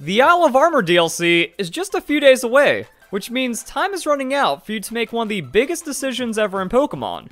The Isle of Armor DLC is just a few days away, which means time is running out for you to make one of the biggest decisions ever in Pokemon.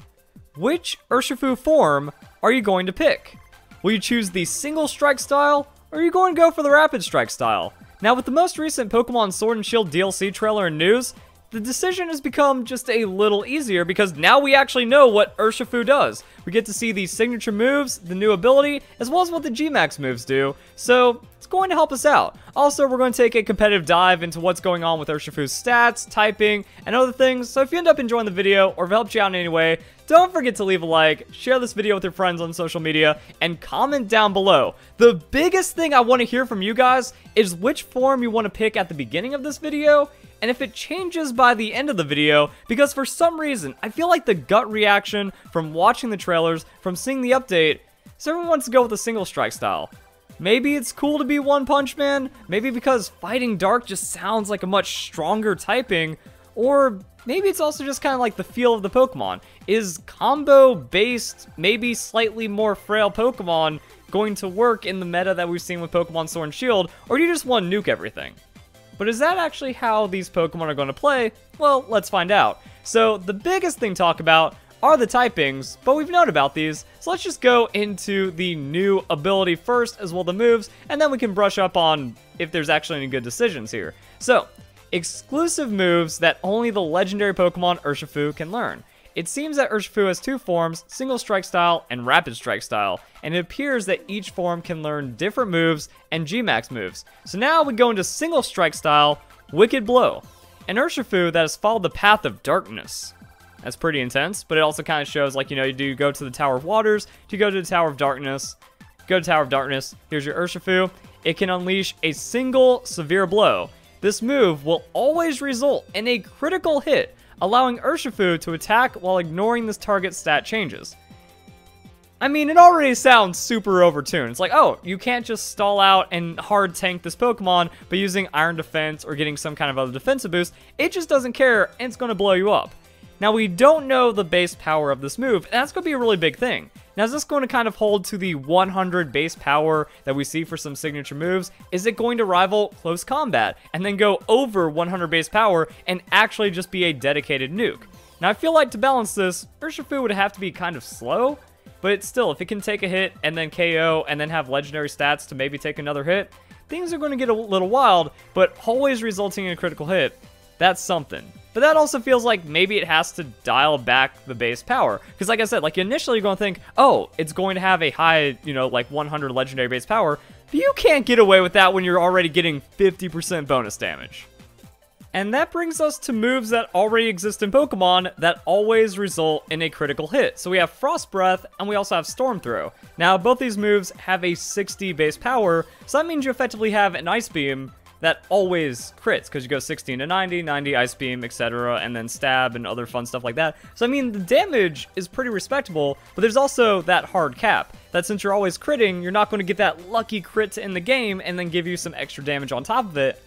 Which Urshifu Form are you going to pick? Will you choose the single strike style, or are you going to go for the rapid strike style? Now, with the most recent Pokemon Sword and Shield DLC trailer and news, the decision has become just a little easier because now we actually know what Urshifu does. We get to see the signature moves, the new ability, as well as what the G-Max moves do, so it's going to help us out. Also, we're going to take a competitive dive into what's going on with Urshifu's stats, typing, and other things, so if you end up enjoying the video or if it helped you out in any way, don't forget to leave a like, share this video with your friends on social media, and comment down below. The biggest thing I want to hear from you guys is which form you want to pick at the beginning of this video, and if it changes by the end of the video, because for some reason, I feel like the gut reaction from watching the trailers, from seeing the update, is everyone wants to go with a single strike style. Maybe it's cool to be One Punch Man, maybe because Fighting Dark just sounds like a much stronger typing, or maybe it's also just kind of like the feel of the Pokemon. Is combo-based, maybe slightly more frail Pokemon going to work in the meta that we've seen with Pokemon Sword and Shield, or do you just want to nuke everything? But is that actually how these Pokemon are going to play? Well, let's find out. So the biggest thing to talk about are the typings, but we've known about these, so let's just go into the new ability first, as well the moves, and then we can brush up on if there's actually any good decisions here. So, exclusive moves that only the legendary Pokemon Urshifu can learn. It seems that Urshifu has two forms, single strike style and rapid strike style, and it appears that each form can learn different moves and G-Max moves. So now we go into single strike style, Wicked Blow, an Urshifu that has followed the path of darkness. That's pretty intense, but it also kind of shows, like, you know, you do go to the Tower of Waters, do you go to the Tower of Darkness, go to Tower of Darkness, here's your Urshifu. It can unleash a single severe blow. This move will always result in a critical hit, allowing Urshifu to attack while ignoring this target's stat changes. I mean, it already sounds super overtuned. It's like, oh, you can't just stall out and hard tank this Pokemon by using Iron Defense or getting some kind of other defensive boost. It just doesn't care, and it's going to blow you up. Now, we don't know the base power of this move, and that's going to be a really big thing. Now, is this going to kind of hold to the 100 base power that we see for some signature moves? Is it going to rival Close Combat and then go over 100 base power and actually just be a dedicated nuke? Now, I feel like to balance this, Urshifu would have to be kind of slow, but still, if it can take a hit and then KO and then have legendary stats to maybe take another hit, things are going to get a little wild, but always resulting in a critical hit, that's something. But that also feels like maybe it has to dial back the base power. Because like I said, like initially you're going to think, oh, it's going to have a high, you know, like 100 legendary base power. But you can't get away with that when you're already getting 50% bonus damage. And that brings us to moves that already exist in Pokemon that always result in a critical hit. So we have Frost Breath and we also have Storm Throw. Now both these moves have a 60 base power, so that means you effectively have an Ice Beam that always crits, because you go 16 to 90, 90 Ice Beam, etc., and then Stab and other fun stuff like that. So I mean, the damage is pretty respectable, but there's also that hard cap, that since you're always critting, you're not going to get that lucky crit to end the game and then give you some extra damage on top of it.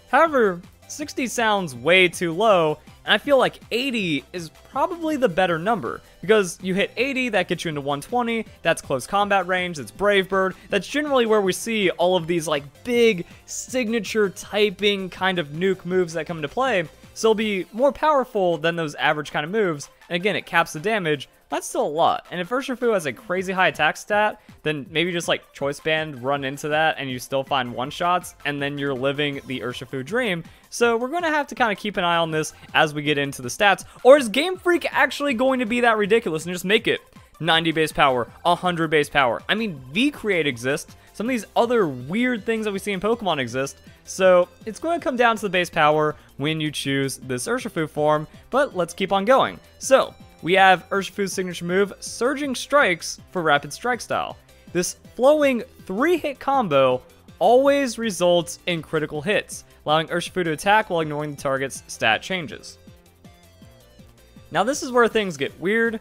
However, 60 sounds way too low, and I feel like 80 is probably the better number, because you hit 80, that gets you into 120, that's close combat range, that's Brave Bird, that's generally where we see all of these like big signature typing kind of nuke moves that come into play, so it'll be more powerful than those average kind of moves, and again, it caps the damage. That's still a lot, and if Urshifu has a crazy high attack stat, then maybe just like Choice Band run into that and you still find one-shots, and then you're living the Urshifu dream. So we're going to have to kind of keep an eye on this as we get into the stats, or is Game Freak actually going to be that ridiculous and just make it 90 base power, 100 base power? I mean, V-Create exists, some of these other weird things that we see in Pokemon exist, so it's going to come down to the base power when you choose this Urshifu form, but let's keep on going. So, we have Urshifu's signature move, Surging Strikes for Rapid Strike Style. This flowing 3-hit combo always results in critical hits, allowing Urshifu to attack while ignoring the target's stat changes. Now this is where things get weird,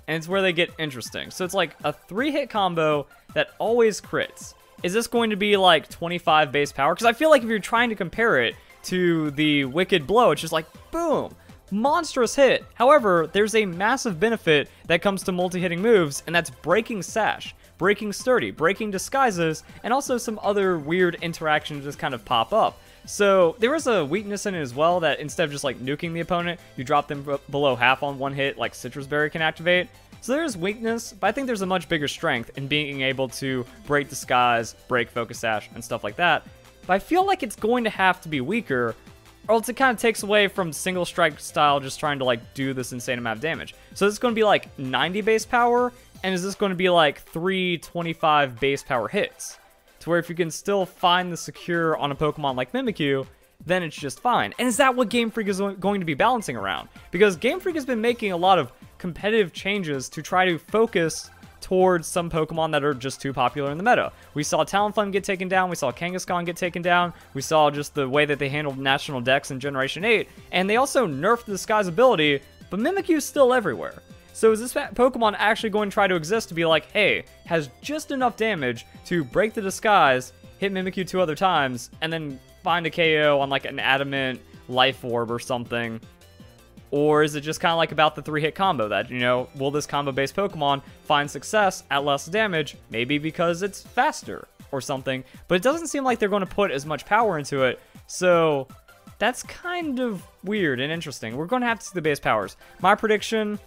and it's where they get interesting. So it's like a 3-hit combo that always crits. Is this going to be like 25 base power? Because I feel like if you're trying to compare it to the Wicked Blow, it's just like, boom, monstrous hit. However, there's a massive benefit that comes to multi-hitting moves, and that's Breaking Sash. breaking sturdy, breaking disguises, and also some other weird interactions just kind of pop up. So there is a weakness in it as well, that instead of just like nuking the opponent, you drop them below half on one hit, like Citrus Berry can activate. So there's weakness, but I think there's a much bigger strength in being able to break disguise, break focus sash, and stuff like that. But I feel like it's going to have to be weaker, or else it kind of takes away from single strike style just trying to like do this insane amount of damage. So this is going to be like 90 base power, and is this going to be like 325 base power hits? To where if you can still find the secure on a Pokemon like Mimikyu, then it's just fine. And is that what Game Freak is going to be balancing around? Because Game Freak has been making a lot of competitive changes to try to focus towards some Pokemon that are just too popular in the meta. We saw Talonflame get taken down, we saw Kangaskhan get taken down, we saw just the way that they handled National Dex in Generation 8, and they also nerfed the Disguise ability, but Mimikyu's still everywhere. So is this Pokemon actually going to try to exist to be like, hey, has just enough damage to break the Disguise, hit Mimikyu 2 other times, and then find a KO on like an Adamant Life Orb or something? Or is it just kind of like about the 3-hit combo that, you know, will this combo-based Pokemon find success at less damage, maybe because it's faster or something? But it doesn't seem like they're going to put as much power into it, so that's kind of weird and interesting. We're going to have to see the base powers. My prediction,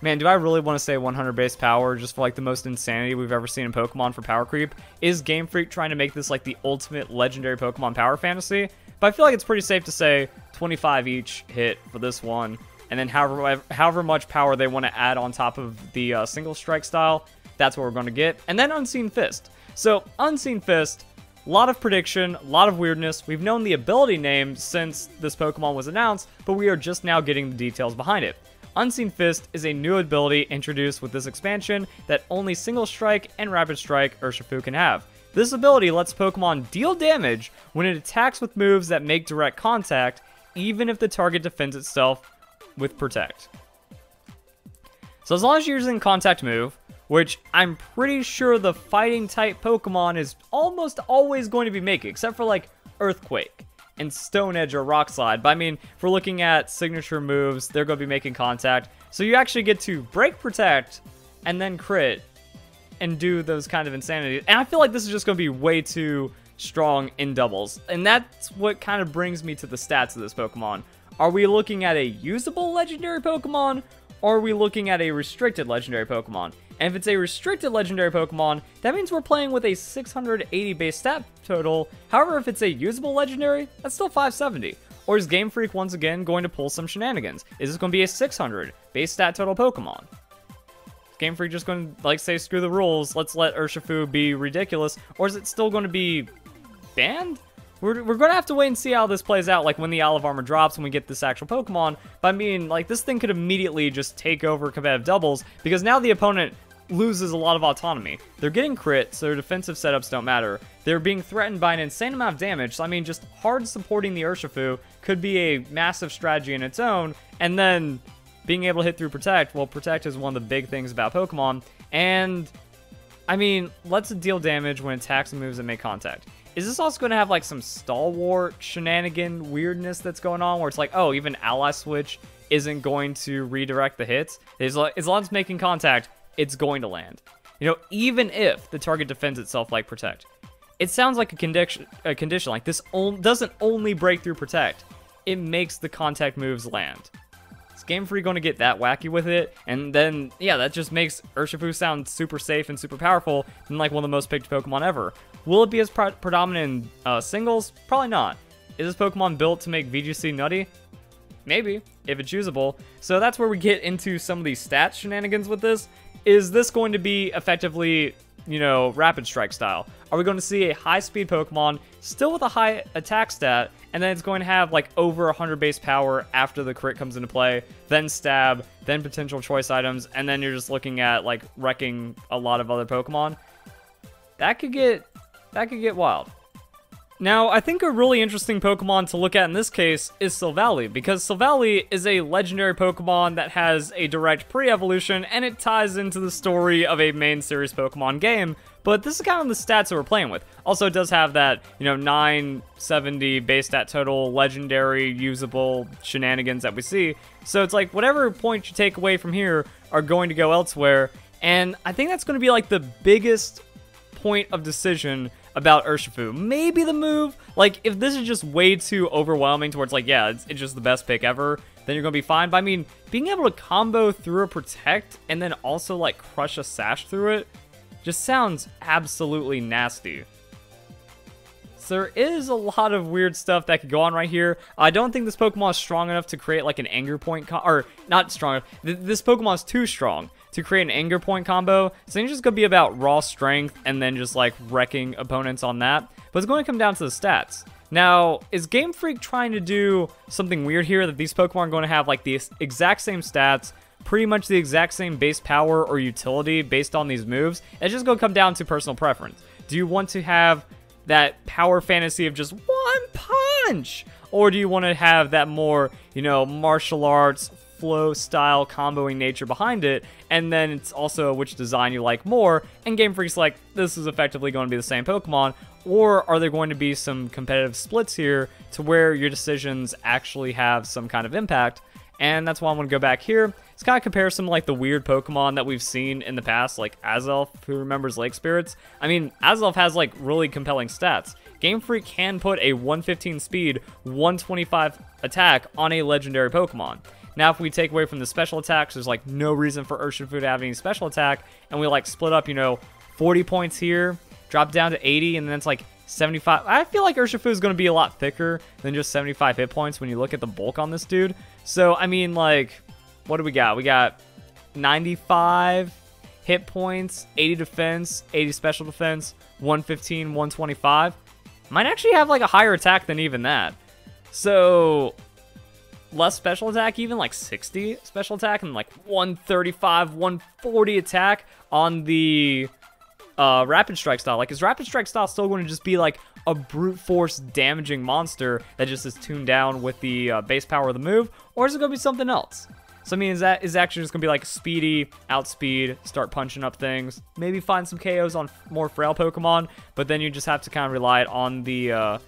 man, do I really want to say 100 base power just for like the most insanity we've ever seen in Pokemon for power creep? Is Game Freak trying to make this like the ultimate legendary Pokemon power fantasy? But I feel like it's pretty safe to say 25 each hit for this one, and then however much power they want to add on top of the single strike style, that's what we're going to get. And then Unseen Fist. So Unseen Fist, a lot of prediction, a lot of weirdness. We've known the ability name since this Pokemon was announced, but we are just now getting the details behind it. Unseen Fist is a new ability introduced with this expansion that only Single Strike and Rapid Strike Urshifu can have. This ability lets Pokemon deal damage when it attacks with moves that make direct contact, even if the target defends itself with Protect. So as long as you're using Contact move, which I'm pretty sure the fighting type Pokemon is almost always going to be making, except for like Earthquake and Stone Edge or Rock Slide. But I mean, if we're looking at signature moves, they're going to be making contact. So you actually get to break Protect and then crit and do those kind of insanities. And I feel like this is just going to be way too strong in doubles. And that's what kind of brings me to the stats of this Pokemon. Are we looking at a usable legendary Pokemon, or are we looking at a restricted legendary Pokemon? And if it's a restricted legendary Pokemon, that means we're playing with a 680 base stat total. However, if it's a usable legendary, that's still 570. Or is Game Freak once again going to pull some shenanigans? Is this going to be a 600 base stat total Pokemon? Game Freak just going to, like, say, screw the rules, let's let Urshifu be ridiculous, or is it still going to be banned? We're going to have to wait and see how this plays out, like when the Olive Armor drops and we get this actual Pokemon. But I mean, like, this thing could immediately just take over competitive doubles, because now the opponent loses a lot of autonomy. They're getting crit, so their defensive setups don't matter. They're being threatened by an insane amount of damage, so I mean, just hard supporting the Urshifu could be a massive strategy in its own, and then being able to hit through Protect, well, Protect is one of the big things about Pokemon, and, I mean, lets it deal damage when it attacks and moves that make contact. Is this also going to have, like, some stalwart shenanigan weirdness that's going on, where it's like, oh, even Ally Switch isn't going to redirect the hits? As long as it's making contact, it's going to land. You know, even if the target defends itself like Protect. It sounds like a condition like this doesn't only break through Protect, it makes the contact moves land. Is Game Freak going to get that wacky with it? And then, yeah, that just makes Urshifu sound super safe and super powerful and like one of the most picked Pokemon ever. Will it be as predominant in singles? Probably not. Is this Pokemon built to make VGC nutty? Maybe, if it's usable. So that's where we get into some of these stats shenanigans with this. Is this going to be effectively, you know, Rapid Strike style? Are we going to see a high-speed Pokemon still with a high attack stat, and then it's going to have like over 100 base power after the crit comes into play, then stab, then potential choice items, and then you're just looking at like wrecking a lot of other Pokemon? That could get wild. Now, I think a really interesting Pokemon to look at in this case is Silvally, because Silvally is a legendary Pokemon that has a direct pre-evolution, and it ties into the story of a main series Pokemon game, but this is kind of the stats that we're playing with. Also, it does have that, you know, 970 base stat total, legendary, usable shenanigans that we see, so it's like, whatever points you take away from here are going to go elsewhere, And I think that's going to be like the biggest point of decision about Urshifu. Maybe the move, like if this is just way too overwhelming towards like, yeah, it's just the best pick ever, then you're going to be fine. But I mean, being able to combo through a Protect and then also like crush a Sash through it just sounds absolutely nasty. So there is a lot of weird stuff that could go on right here. I don't think this Pokemon is strong enough to create like an Anger Point, or not strong enough. This Pokemon is too strong to create an Anger Point combo. So it's just going to be about raw strength and then just like wrecking opponents on that. But it's going to come down to the stats. Now, is Game Freak trying to do something weird here that these Pokemon are going to have like the exact same stats, pretty much the exact same base power or utility based on these moves? It's just going to come down to personal preference. Do you want to have that power fantasy of just one punch? Or do you want to have that more, you know, martial arts, flow style, comboing nature behind it? And then it's also which design you like more. And Game Freak's like, this is effectively going to be the same Pokemon. Or are there going to be some competitive splits here to where your decisions actually have some kind of impact? And that's why I'm going to go back here. It's kind of compare some like the weird Pokemon that we've seen in the past, like Azelf, who remembers Lake Spirits. I mean, Azelf has like really compelling stats. Game Freak can put a 115 speed, 125 attack on a legendary Pokemon. Now, if we take away from the special attacks, there's like no reason for Urshifu to have any special attack, and we like split up, you know, 40 points here, drop down to 80, and then it's like 75. I feel like Urshifu is going to be a lot thicker than just 75 hit points when you look at the bulk on this dude. So, I mean, like, what do we got? We got 95 hit points, 80 defense, 80 special defense, 115, 125. Might actually have like a higher attack than even that. So, less special attack, even like 60 special attack, and like 135, 140 attack on the Rapid Strike style. Like, is Rapid Strike style still going to just be like a brute force damaging monster that just is tuned down with the base power of the move, or is it going to be something else? So I mean, is actually just going to be like speedy, outspeed, start punching up things, maybe find some KOs on more frail Pokemon, but then you just have to kind of rely on the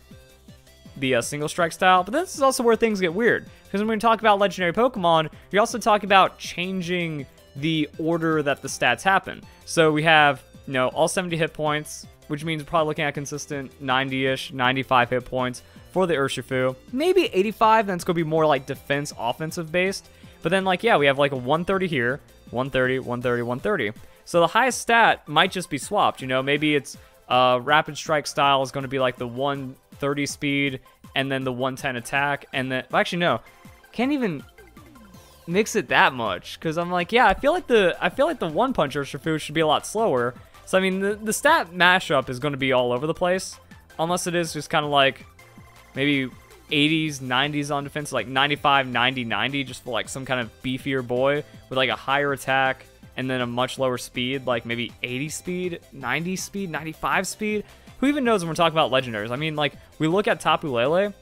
single strike style. But this is also where things get weird, because when we talk about legendary Pokemon, you're also talking about changing the order that the stats happen. So we have, you know, all 70 hit points, which means we're probably looking at consistent 90-ish, 95 hit points for the Urshifu. Maybe 85, then it's going to be more like defense, offensive based. But then, like, yeah, we have like a 130 here, 130, 130, 130. So the highest stat might just be swapped, you know, maybe it's Rapid Strike style is going to be like the 130 speed and then the 110 attack, and then, well, actually no, can't even mix it that much, because I'm like, yeah, I feel like the one punch Urshifu should be a lot slower. So I mean, the stat mashup is going to be all over the place, unless it is just kind of like maybe 80s, 90s on defense, like 95, 90, 90, just for like some kind of beefier boy with like a higher attack and then a much lower speed, like maybe 80 speed, 90 speed, 95 speed. Who even knows when we're talking about legendaries? I mean, like, we look at Tapu Lele,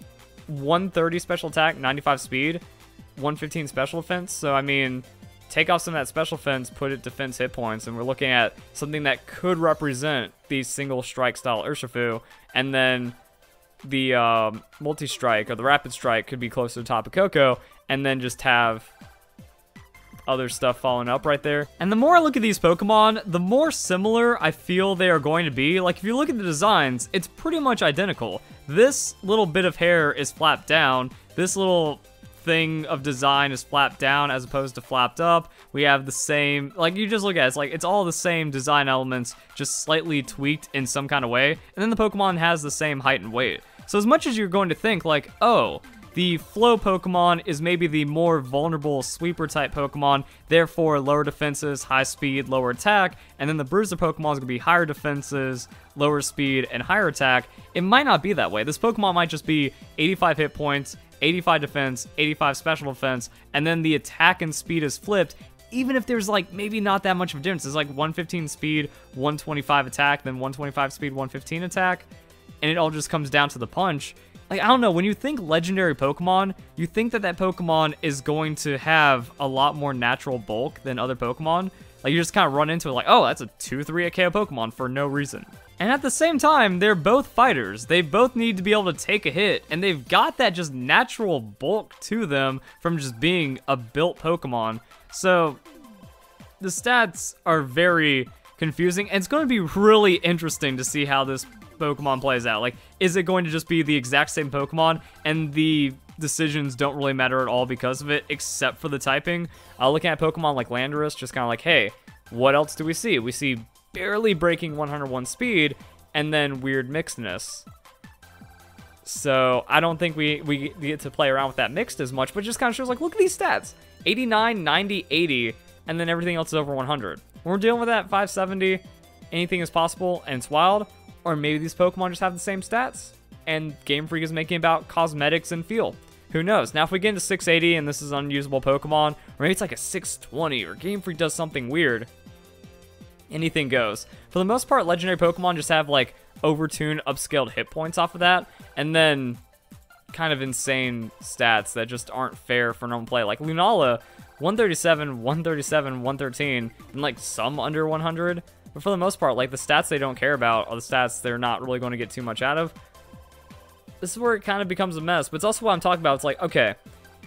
130 special attack, 95 speed, 115 special defense. So I mean, take off some of that special defense, put it defense hit points, and we're looking at something that could represent the single strike style Urshifu, and then the multi-strike or the rapid strike could be closer to Tapu Koko, and then just have other stuff following up right there. And the more I look at these Pokemon, the more similar I feel they are going to be. Like, if you look at the designs, it's pretty much identical. This little bit of hair is flapped down. This little thing of design is flapped down as opposed to flapped up. We have the same, like, you just look at it, it's like it's all the same design elements, just slightly tweaked in some kind of way. And then the Pokemon has the same height and weight. So as much as you're going to think like, oh, the Flow Pokemon is maybe the more vulnerable sweeper type Pokemon, therefore lower defenses, high speed, lower attack, and then the Bruiser Pokemon is going to be higher defenses, lower speed, and higher attack. It might not be that way. This Pokemon might just be 85 hit points, 85 defense, 85 special defense, and then the attack and speed is flipped, even if there's like maybe not that much of a difference. It's like 115 speed, 125 attack, then 125 speed, 115 attack, and it all just comes down to the punch. Like, I don't know, when you think legendary Pokemon, you think that that Pokemon is going to have a lot more natural bulk than other Pokemon. Like, you just kind of run into it like, oh, that's a 2-3 KO Pokemon for no reason. And at the same time, they're both fighters. They both need to be able to take a hit, and they've got that just natural bulk to them from just being a built Pokemon. So, the stats are very confusing, and it's going to be really interesting to see how this Pokemon plays out. Like, is it going to just be the exact same Pokemon, and the decisions don't really matter at all because of it, except for the typing? Looking at Pokemon like Landorus, just kind of like, hey, what else do we see? We see barely breaking 101 speed, and then weird mixedness. So I don't think we get to play around with that mixed as much, but it just kind of shows, like, look at these stats. 89, 90, 80, and then everything else is over 100. When we're dealing with that 570, anything is possible, and it's wild. Or maybe these Pokemon just have the same stats, and Game Freak is making about cosmetics and feel. Who knows? Now, if we get into 680 and this is an unusable Pokemon, or maybe it's like a 620, or Game Freak does something weird, anything goes. For the most part, legendary Pokemon just have, like, overtuned, upscaled hit points off of that, and then kind of insane stats that just aren't fair for normal play. Like Lunala, 137, 137, 113, and like some under 100. But for the most part, like, the stats they don't care about are the stats they're not really going to get too much out of. This is where it kind of becomes a mess, but it's also what I'm talking about. It's like, okay,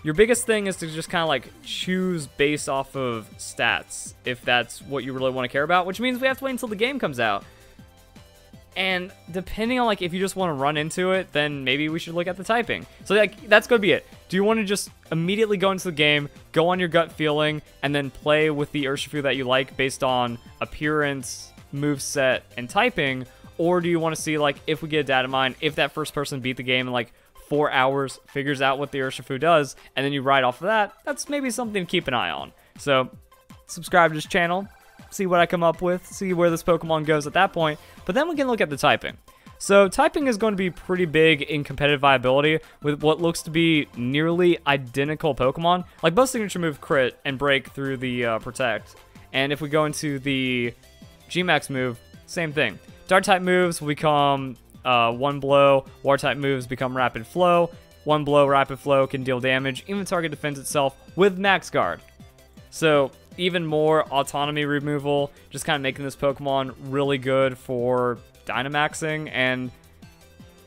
your biggest thing is to just kind of like choose based off of stats, if that's what you really want to care about, which means we have to wait until the game comes out. And depending on, like, if you just want to run into it, then maybe we should look at the typing. So, like, that's going to be it. Do you want to just immediately go into the game, go on your gut feeling, and then play with the Urshifu that you like based on appearance, moveset, and typing? Or do you want to see, like, if we get a data mine, if that first person beat the game in, like, 4 hours, figures out what the Urshifu does, and then you ride off of that? That's maybe something to keep an eye on. So, subscribe to this channel, see what I come up with, see where this Pokemon goes at that point, but then we can look at the typing. So typing is going to be pretty big in competitive viability with what looks to be nearly identical Pokemon. Like, both signature move crit and break through the protect. And if we go into the G-Max move, same thing. Dark type moves will become one blow, water type moves become rapid flow. One blow, rapid flow can deal damage, even target defends itself with max guard. So even more autonomy removal, just kind of making this Pokemon really good for Dynamaxing, and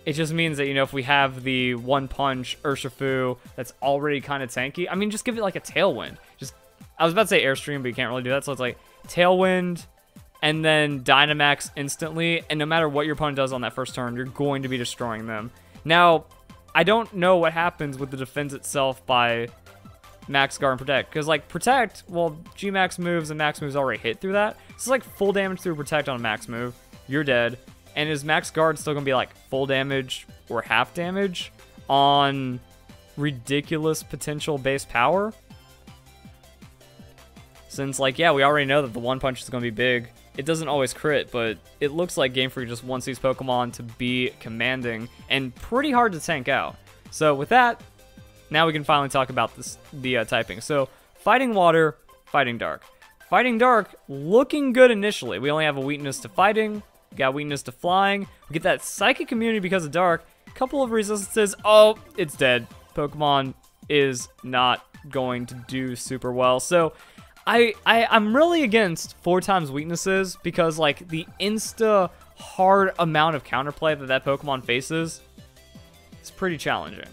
it just means that, you know, if we have the one punch Urshifu that's already kind of tanky, I mean, just give it like a Tailwind. Just, I was about to say Airstream, but you can't really do that, so it's like Tailwind and then Dynamax instantly, and no matter what your opponent does on that first turn, you're going to be destroying them. Now, I don't know what happens with the defense itself by Max Guard and Protect, because like Protect, well, G-Max moves and Max moves already hit through that. It's like full damage through Protect on a Max move, you're dead. And is Max Guard still gonna be like full damage or half damage on ridiculous potential base power? Since, like, yeah, we already know that the one punch is gonna be big. It doesn't always crit, but it looks like Game Freak just wants these Pokemon to be commanding and pretty hard to tank out. So with that, now we can finally talk about the typing. So, Fighting Water, Fighting Dark. Fighting Dark, looking good initially. We only have a weakness to Fighting, we got weakness to Flying. We get that Psychic immunity because of Dark. Couple of resistances. Oh, it's dead. Pokemon is not going to do super well. So, I'm really against 4 times weaknesses because, like, the insta hard amount of counterplay that Pokemon faces is pretty challenging.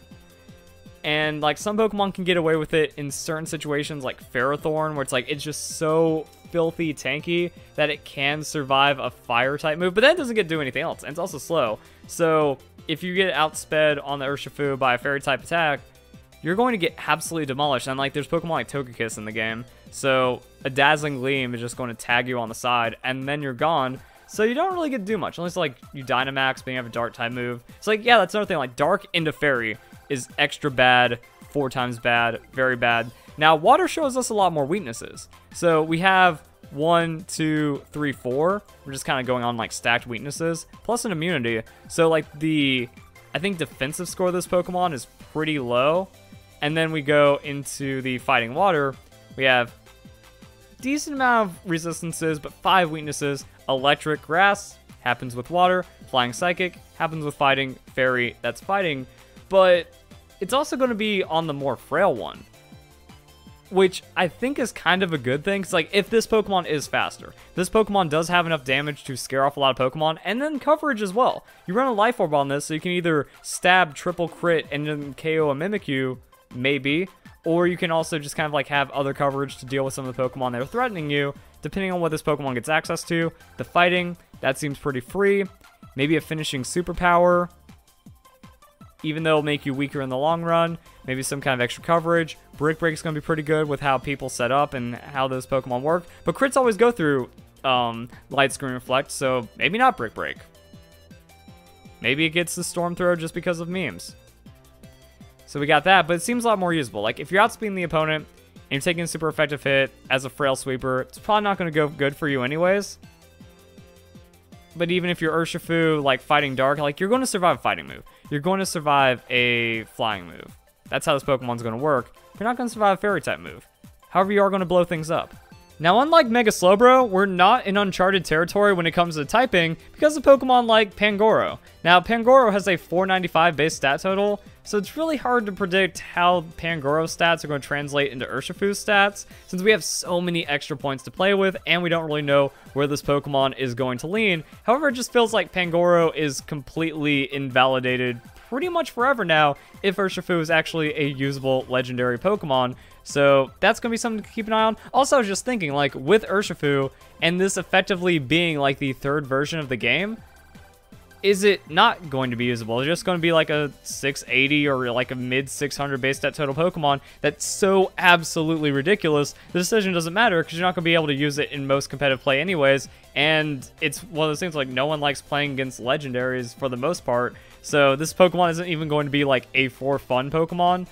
And, like, some Pokemon can get away with it in certain situations, like Ferrothorn, where it's like, it's just so filthy tanky that it can survive a fire-type move, but that doesn't get to do anything else, and it's also slow. So, if you get outsped on the Urshifu by a Fairy-type attack, you're going to get absolutely demolished. And, like, there's Pokemon like Togekiss in the game, so a Dazzling Gleam is just going to tag you on the side, and then you're gone. So you don't really get to do much, unless, like, you Dynamax, but you have a Dark-type move. So, like, yeah, that's another thing, like, Dark into Fairy is extra bad, 4 times bad, very bad. Now, Water shows us a lot more weaknesses. So we have 1, 2, 3, 4. We're just kind of going on, like, stacked weaknesses, plus an immunity. So, like, I think defensive score of this Pokemon is pretty low. And then we go into the Fighting Water. We have decent amount of resistances, but 5 weaknesses. Electric, Grass, happens with Water. Flying, Psychic, happens with Fighting. Fairy, that's Fighting. But it's also going to be on the more frail one, which I think is kind of a good thing. Because, like, if this Pokemon is faster, this Pokemon does have enough damage to scare off a lot of Pokemon, and then coverage as well. You run a Life Orb on this, so you can either stab, triple crit, and then KO a Mimikyu, maybe, or you can also just kind of like have other coverage to deal with some of the Pokemon that are threatening you, depending on what this Pokemon gets access to. The fighting, that seems pretty free. Maybe a finishing superpower, even though it'll make you weaker in the long run. Maybe some kind of extra coverage. Brick Break's going to be pretty good with how people set up and how those Pokemon work. But crits always go through Light Screen Reflect, so maybe not Brick Break. Maybe it gets the Storm Throw just because of memes. So we got that, but it seems a lot more usable. Like, if you're outspeeding the opponent and you're taking a super effective hit as a Frail Sweeper, it's probably not going to go good for you anyways. But even if you're Urshifu, like, fighting Dark, like, you're going to survive a fighting move. You're going to survive a flying move. That's how this Pokemon's going to work. You're not going to survive a Fairy-type move. However, you are going to blow things up. Now, unlike Mega Slowbro, we're not in uncharted territory when it comes to typing because of Pokemon like Pangoro. Now, Pangoro has a 495 base stat total, so it's really hard to predict how Pangoro's stats are going to translate into Urshifu's stats, since we have so many extra points to play with, and we don't really know where this Pokemon is going to lean. However, it just feels like Pangoro is completely invalidated pretty much forever now if Urshifu is actually a usable legendary Pokemon. So that's going to be something to keep an eye on. Also, I was just thinking, like, with Urshifu, and this effectively being, like, the third version of the game, is it not going to be usable? It's just going to be, like, a 680 or, like, a mid-600 base stat total Pokemon that's so absolutely ridiculous, the decision doesn't matter because you're not going to be able to use it in most competitive play anyways, and it's one of those things, like, no one likes playing against legendaries for the most part, so this Pokemon isn't even going to be, like, a for fun Pokemon.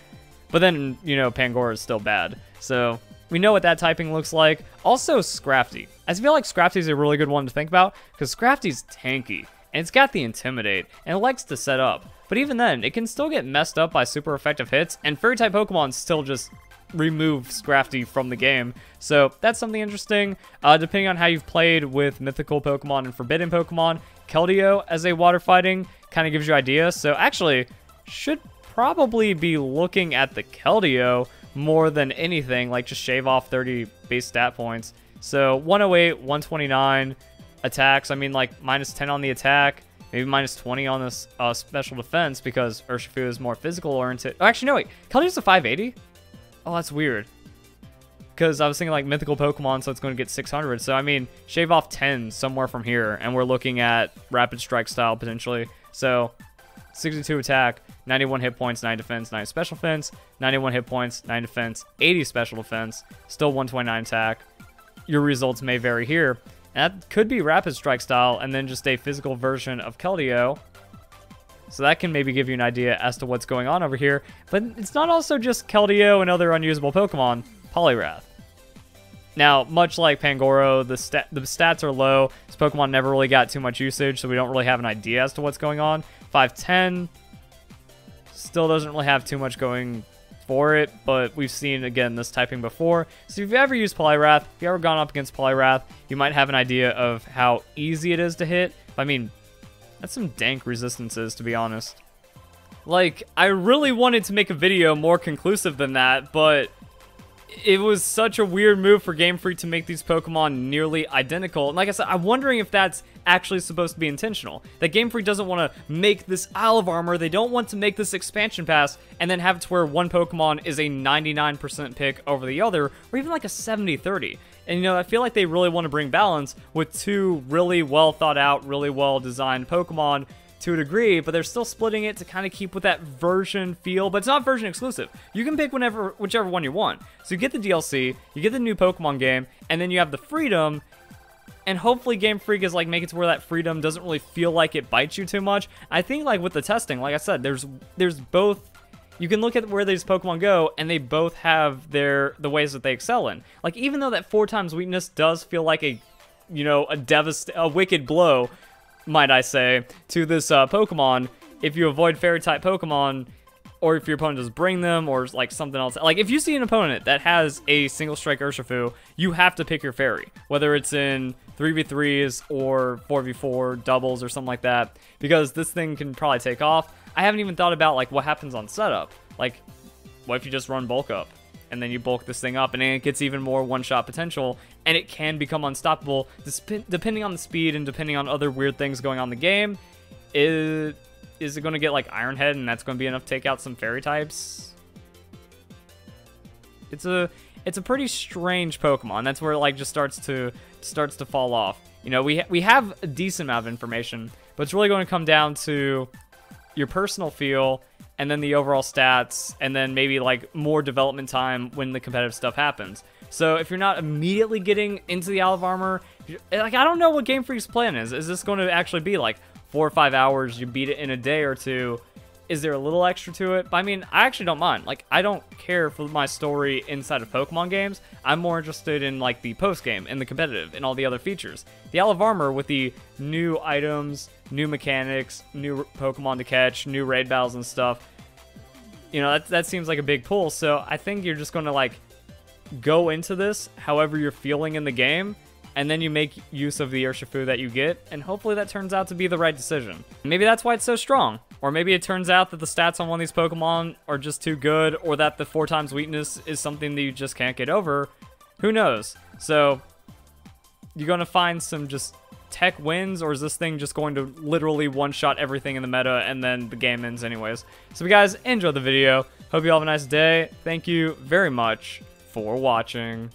But then, you know, Pangoro is still bad. So we know what that typing looks like. Also, Scrafty. I feel like Scrafty is a really good one to think about because Scrafty's tanky. And it's got the Intimidate. And it likes to set up. But even then, it can still get messed up by super effective hits. And Fairy-type Pokemon still just remove Scrafty from the game. So that's something interesting. Depending on how you've played with mythical Pokemon and forbidden Pokemon, Keldeo as a water fighting kind of gives you ideas. So actually, should probably be looking at the Keldeo more than anything, like just shave off 30 base stat points. So 108, 129 attacks. I mean, like minus 10 on the attack, maybe minus 20 on this special defense because Urshifu is more physical oriented. Oh, actually, no, wait. Keldeo's a 580? Oh, that's weird. Because I was thinking like mythical Pokemon, so it's going to get 600. So, I mean, shave off 10 somewhere from here, and we're looking at Rapid Strike style potentially. So, 62 attack, 91 hit points, 9 defense, 9 special defense, 91 hit points, 9 defense, 80 special defense, still 129 attack. Your results may vary here. And that could be Rapid Strike style and then just a physical version of Keldeo. So that can maybe give you an idea as to what's going on over here. But it's not also just Keldeo and other unusable Pokemon. Poliwrath. Now, much like Pangoro, the stats are low. This Pokemon never really got too much usage, so we don't really have an idea as to what's going on. 5'10", still doesn't really have too much going for it, but we've seen, again, this typing before. So if you've ever used Poliwrath, if you've ever gone up against Poliwrath, you might have an idea of how easy it is to hit. I mean, that's some dank resistances, to be honest. Like, I really wanted to make a video more conclusive than that, but it was such a weird move for Game Freak to make these Pokemon nearly identical. And like I said, I'm wondering if that's actually supposed to be intentional. That Game Freak doesn't want to make this Isle of Armor, they don't want to make this expansion pass, and then have it to where one Pokemon is a 99% pick over the other, or even like a 70-30. And, you know, I feel like they really want to bring balance with two really well thought out, really well designed Pokemon to a degree, but they're still splitting it to kind of keep with that version feel, but it's not version exclusive. You can pick whichever one you want. So you get the DLC, you get the new Pokemon game, and then you have the freedom, and hopefully Game Freak is like make it to where that freedom doesn't really feel like it bites you too much. I think like with the testing, like I said, there's both. You can look at where these Pokemon go, and they both have the ways that they excel in. Like even though that 4x weakness does feel like a, you know, a wicked blow, might I say, to this Pokemon, if you avoid Fairy-type Pokemon, or if your opponent does bring them, or like something else. Like, if you see an opponent that has a single-strike Urshifu, you have to pick your Fairy, whether it's in 3v3s or 4v4 doubles or something like that, because this thing can probably take off. I haven't even thought about, like, what happens on setup. Like, what if you just run Bulk Up? And then you bulk this thing up, and then it gets even more one-shot potential, and it can become unstoppable, depending on the speed and depending on other weird things going on in the game. Is it going to get, like, Iron Head, and that's going to be enough to take out some Fairy types? it's a pretty strange Pokemon. That's where it like just starts to fall off. You know, we have a decent amount of information, but it's really going to come down to your personal feel, and then the overall stats, and then maybe like more development time when the competitive stuff happens. So if you're not immediately getting into the Isle of Armor, like I don't know what Game Freak's plan is. Is this going to actually be like 4 or 5 hours, you beat it in a day or two? Is there a little extra to it? But I mean, I actually don't mind. Like, I don't care for my story inside of Pokemon games. I'm more interested in, like, the post-game and the competitive and all the other features. The Isle of Armor with the new items, new mechanics, new Pokemon to catch, new raid battles and stuff, you know, that seems like a big pull. So I think you're just going to, like, go into this however you're feeling in the game, and then you make use of the Urshifu that you get, and hopefully that turns out to be the right decision. Maybe that's why it's so strong. Or maybe it turns out that the stats on one of these Pokemon are just too good, or that the 4x weakness is something that you just can't get over. Who knows? So, you're going to find some just tech wins, or is this thing just going to literally one-shot everything in the meta, and then the game ends anyways? So, if you guys enjoyed the video, hope you all have a nice day. Thank you very much for watching.